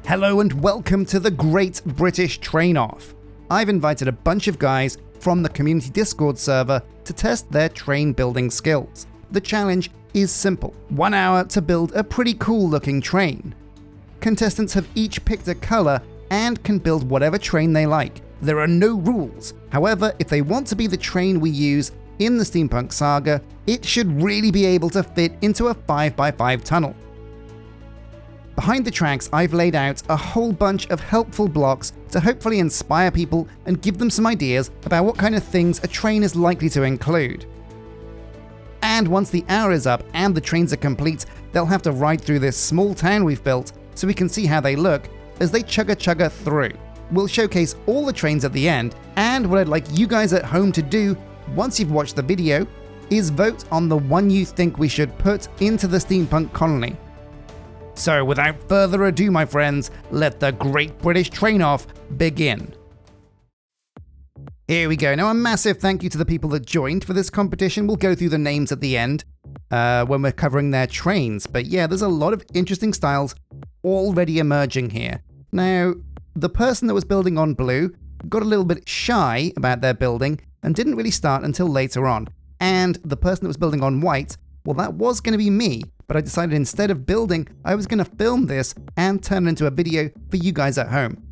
Hello and welcome to the Great British Train-Off. I've invited a bunch of guys from the community Discord server to test their train building skills. The challenge is simple: 1 hour to build a pretty cool looking train. Contestants have each picked a color and can build whatever train they like. There are no rules. However, if they want to be the train we use in the Steampunk Saga, it should really be able to fit into a 5x5 tunnel. Behind the tracks, I've laid out a whole bunch of helpful blocks to hopefully inspire people and give them some ideas about what kind of things a train is likely to include. And once the hour is up and the trains are complete, they'll have to ride through this small town we've built so we can see how they look as they chugga through. We'll showcase all the trains at the end, and what I'd like you guys at home to do once you've watched the video is vote on the one you think we should put into the steampunk colony. So without further ado, my friends, let the Great British Train-Off begin. Here we go. Now, a massive thank you to the people that joined for this competition. We'll go through the names at the end when we're covering their trains. But yeah, there's a lot of interesting styles already emerging here. Now, the person that was building on blue got a little bit shy about their building and didn't really start until later on. And the person that was building on white, well, that was going to be me. But I decided instead of building, I was going to film this and turn it into a video for you guys at home.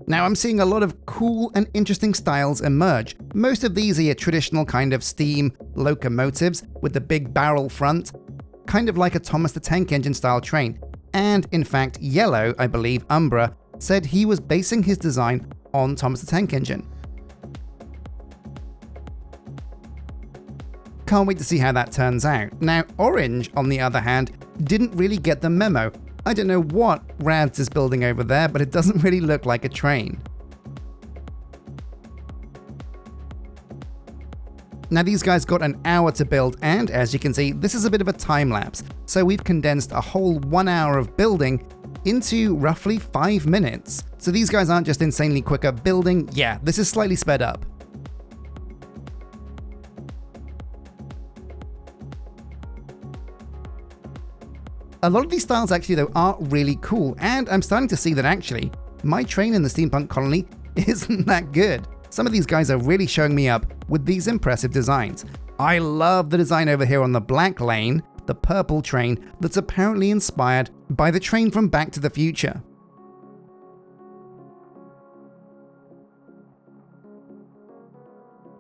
Now, I'm seeing a lot of cool and interesting styles emerge. Most of these are your traditional kind of steam locomotives with the big barrel front, kind of like a Thomas the Tank Engine style train. And in fact, Yellow, I believe, Umbra, said he was basing his design on Thomas the Tank Engine. Can't wait to see how that turns out. Now, Orange, on the other hand, didn't really get the memo. I don't know what Rads is building over there, but it doesn't really look like a train. Now, these guys got an hour to build, and as you can see, this is a bit of a time lapse. So we've condensed a whole 1 hour of building into roughly 5 minutes. So these guys aren't just insanely quick at building. Yeah, this is slightly sped up. A lot of these styles actually though are really cool, and I'm starting to see that actually my train in the steampunk colony isn't that good. Some of these guys are really showing me up with these impressive designs. I love the design over here on the black lane, the purple train that's apparently inspired by the train from Back to the Future.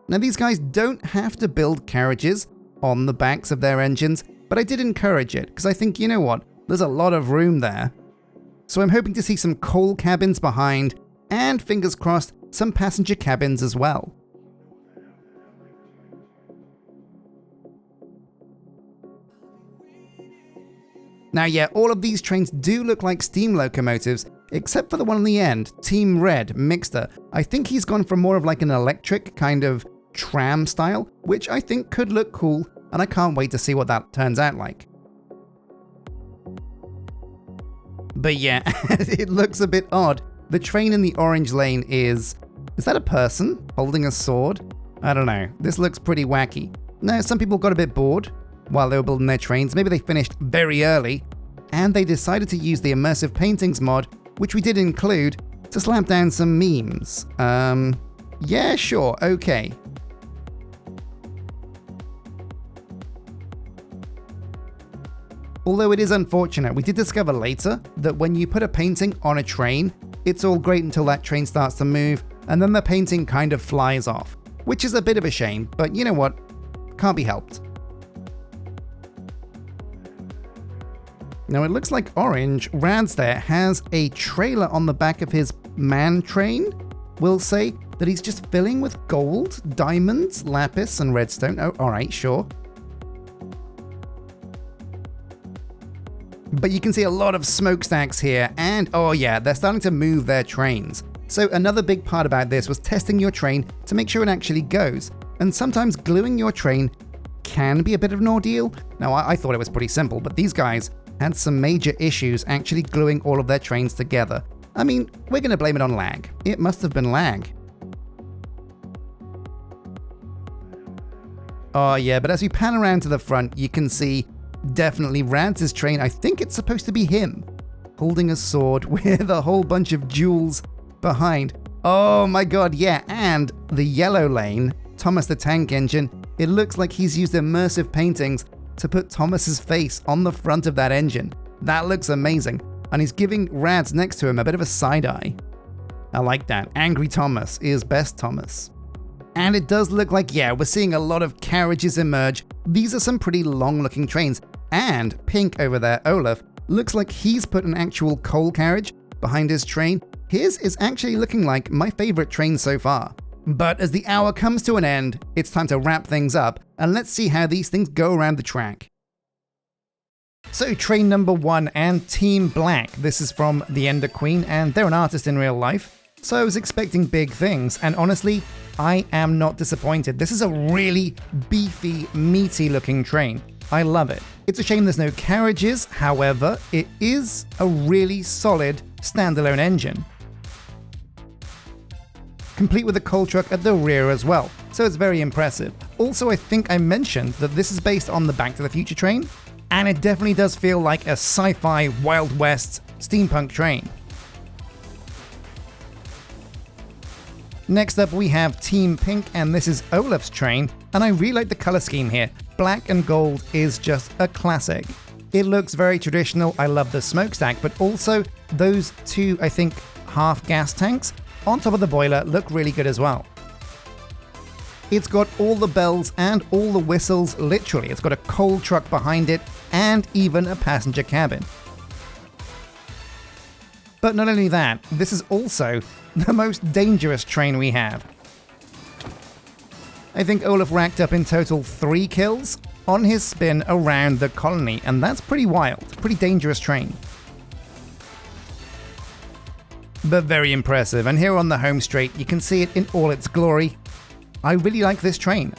Now, these guys don't have to build carriages on the backs of their engines, but I did encourage it, because I think, you know what, there's a lot of room there. So I'm hoping to see some coal cabins behind, and fingers crossed, some passenger cabins as well. Now yeah, all of these trains do look like steam locomotives, except for the one on the end, Team Red, Mixter. I think he's gone for more of like an electric kind of tram style, which I think could look cool, and I can't wait to see what that turns out like. But yeah, it looks a bit odd. The train in the orange lane is that a person holding a sword? I don't know, this looks pretty wacky. No, some people got a bit bored while they were building their trains. Maybe they finished very early, and they decided to use the immersive paintings mod, which we did include, to slap down some memes. Yeah, sure, okay. Although it is unfortunate, we did discover later that when you put a painting on a train, it's all great until that train starts to move, and then the painting kind of flies off, which is a bit of a shame, but you know what? Can't be helped. Now it looks like Orange, Rads there, has a trailer on the back of his man train. We'll say that he's just filling with gold, diamonds, lapis, and redstone. Oh, alright, sure. But you can see a lot of smokestacks here, and oh yeah, they're starting to move their trains. So another big part about this was testing your train to make sure it actually goes. And sometimes gluing your train can be a bit of an ordeal. Now I thought it was pretty simple, but these guys had some major issues actually gluing all of their trains together. I mean, we're gonna blame it on lag. It must have been lag. Oh yeah, but as we pan around to the front, you can see definitely Rads' train. I think it's supposed to be him, holding a sword with a whole bunch of jewels behind. Oh my god, yeah, and the yellow lane, Thomas the Tank Engine, it looks like he's used immersive paintings to put Thomas's face on the front of that engine. That looks amazing, and he's giving Rads next to him a bit of a side eye. I like that. Angry Thomas is best Thomas. And it does look like, yeah, we're seeing a lot of carriages emerge. These are some pretty long-looking trains. And pink over there, Oluf, looks like he's put an actual coal carriage behind his train. His is actually looking like my favorite train so far. But as the hour comes to an end, it's time to wrap things up, and let's see how these things go around the track. So train number 1 and Team Black. This is from the Ender Queen, and they're an artist in real life. So I was expecting big things, and honestly, I am not disappointed. This is a really beefy, meaty looking train. I love it. It's a shame there's no carriages, however, it is a really solid standalone engine. Complete with a coal truck at the rear as well, so it's very impressive. Also, I think I mentioned that this is based on the Back to the Future train, and it definitely does feel like a sci-fi Wild West steampunk train. Next up we have Team Pink, and this is Oluf's train, and I really like the color scheme here. Black and gold is just a classic. It looks very traditional. I love the smokestack, but also those two, I think, half gas tanks on top of the boiler look really good as well. It's got all the bells and all the whistles, literally. It's got a coal truck behind it and even a passenger cabin. But not only that, this is also the most dangerous train we have. I think Oluf racked up in total 3 kills on his spin around the colony, and that's pretty wild, pretty dangerous train. But very impressive, and here on the home straight you can see it in all its glory. I really like this train.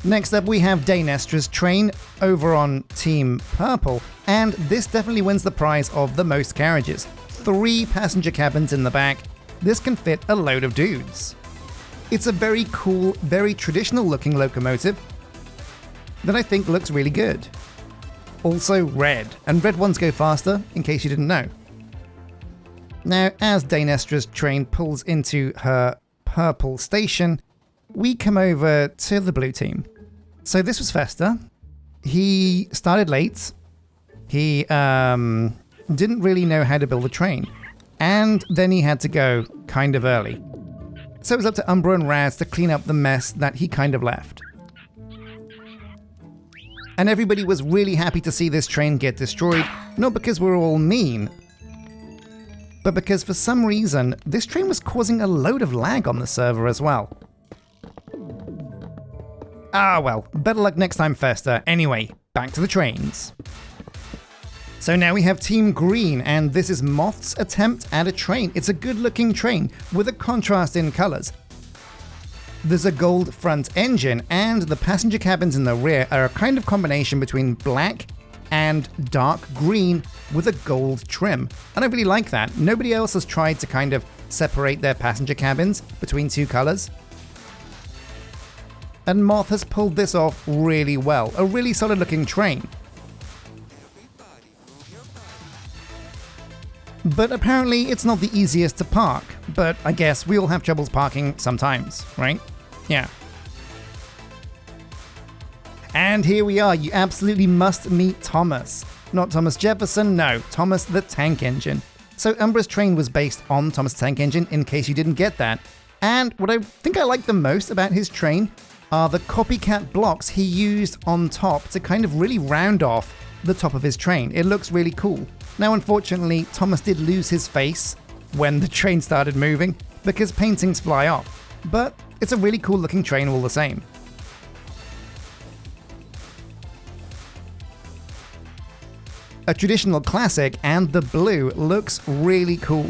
Next up we have Daenestra's train over on Team Purple, and this definitely wins the prize of the most carriages. 3 passenger cabins in the back. This can fit a load of dudes. It's a very cool, very traditional looking locomotive that I think looks really good. Also red, and red ones go faster, in case you didn't know. Now, as Daenestra's train pulls into her purple station, we come over to the blue team. So this was Festa. He started late. He didn't really know how to build a train. And then he had to go kind of early. So it was up to Umbra and Rads to clean up the mess that he kind of left. And everybody was really happy to see this train get destroyed, not because we're all mean, but because for some reason, this train was causing a load of lag on the server as well. Ah well, better luck next time, Festa. Anyway, back to the trains. So now we have Team Green, and this is Moth's attempt at a train. It's a good-looking train with a contrast in colors. There's a gold front engine, and the passenger cabins in the rear are a kind of combination between black and dark green with a gold trim. And I really like that. Nobody else has tried to kind of separate their passenger cabins between 2 colors. And Moth has pulled this off really well. A really solid looking train. But apparently it's not the easiest to park. But I guess we all have troubles parking sometimes, right? Yeah. And here we are. You absolutely must meet Thomas. Not Thomas Jefferson, no, Thomas the Tank Engine. So Umbra's train was based on Thomas the Tank Engine, in case you didn't get that. And what I think I like the most about his train are the copycat blocks he used on top to kind of really round off the top of his train. It looks really cool. Now, unfortunately, Thomas did lose his face when the train started moving because paintings fly off, but it's a really cool looking train all the same. A traditional classic, and the blue looks really cool.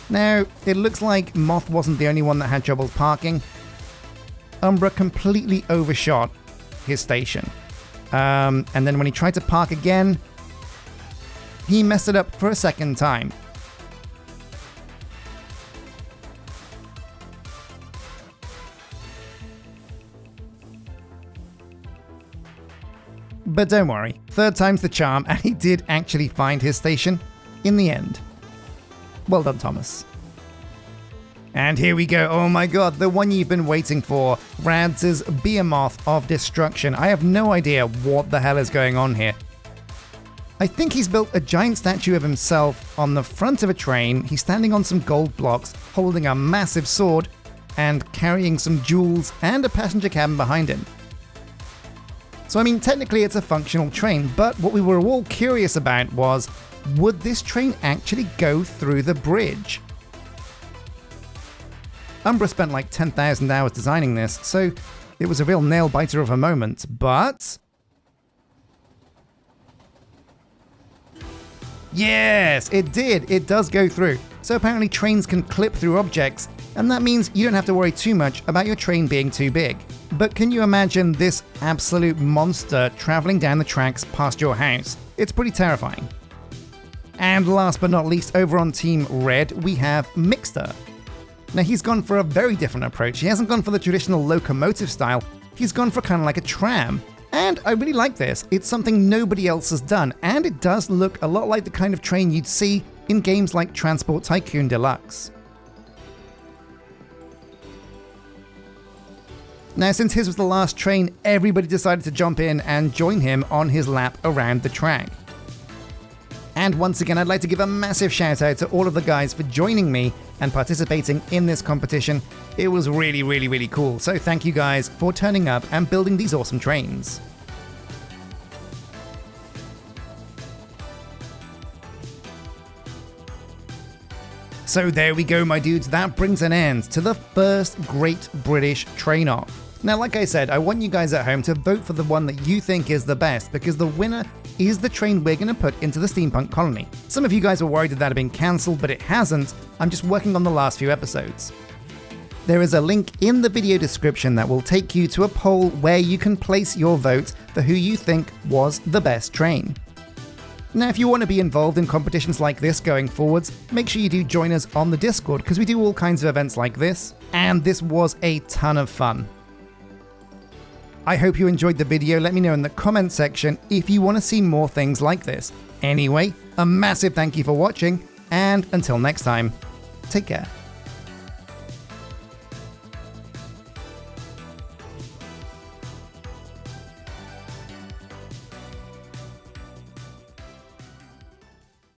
Now, it looks like Moth wasn't the only one that had trouble parking. Umbra completely overshot his station. And then when he tried to park again, he messed it up for a second time. But don't worry, third time's the charm, and he did actually find his station in the end. Well done, Thomas. And here we go. Oh my god, the one you've been waiting for. Rads' Moth of Destruction. I have no idea what the hell is going on here. I think he's built a giant statue of himself on the front of a train. He's standing on some gold blocks, holding a massive sword, and carrying some jewels and a passenger cabin behind him. So I mean, technically it's a functional train, but what we were all curious about was, would this train actually go through the bridge? Umbra spent like 10,000 hours designing this, so it was a real nail-biter of a moment, but... yes, it did! It does go through. So apparently trains can clip through objects, and that means you don't have to worry too much about your train being too big. But can you imagine this absolute monster traveling down the tracks past your house? It's pretty terrifying. And last but not least, over on Team Red, we have Mixter. Now he's gone for a very different approach. He hasn't gone for the traditional locomotive style, he's gone for kind of like a tram. And I really like this. It's something nobody else has done, and it does look a lot like the kind of train you'd see in games like Transport Tycoon Deluxe. Now, since his was the last train, everybody decided to jump in and join him on his lap around the track. And once again, I'd like to give a massive shout out to all of the guys for joining me and participating in this competition. It was really, really, really cool. So thank you guys for turning up and building these awesome trains. So there we go, my dudes. That brings an end to the first Great British Train-Off. Now, like I said, I want you guys at home to vote for the one that you think is the best, because the winner is the train we're going to put into the steampunk colony. Some of you guys were worried that had been cancelled, but it hasn't. I'm just working on the last few episodes. There is a link in the video description that will take you to a poll where you can place your vote for who you think was the best train. Now, if you want to be involved in competitions like this going forwards, make sure you do join us on the Discord, because we do all kinds of events like this, and this was a ton of fun. I hope you enjoyed the video. Let me know in the comment section if you want to see more things like this. Anyway, a massive thank you for watching, and until next time, take care.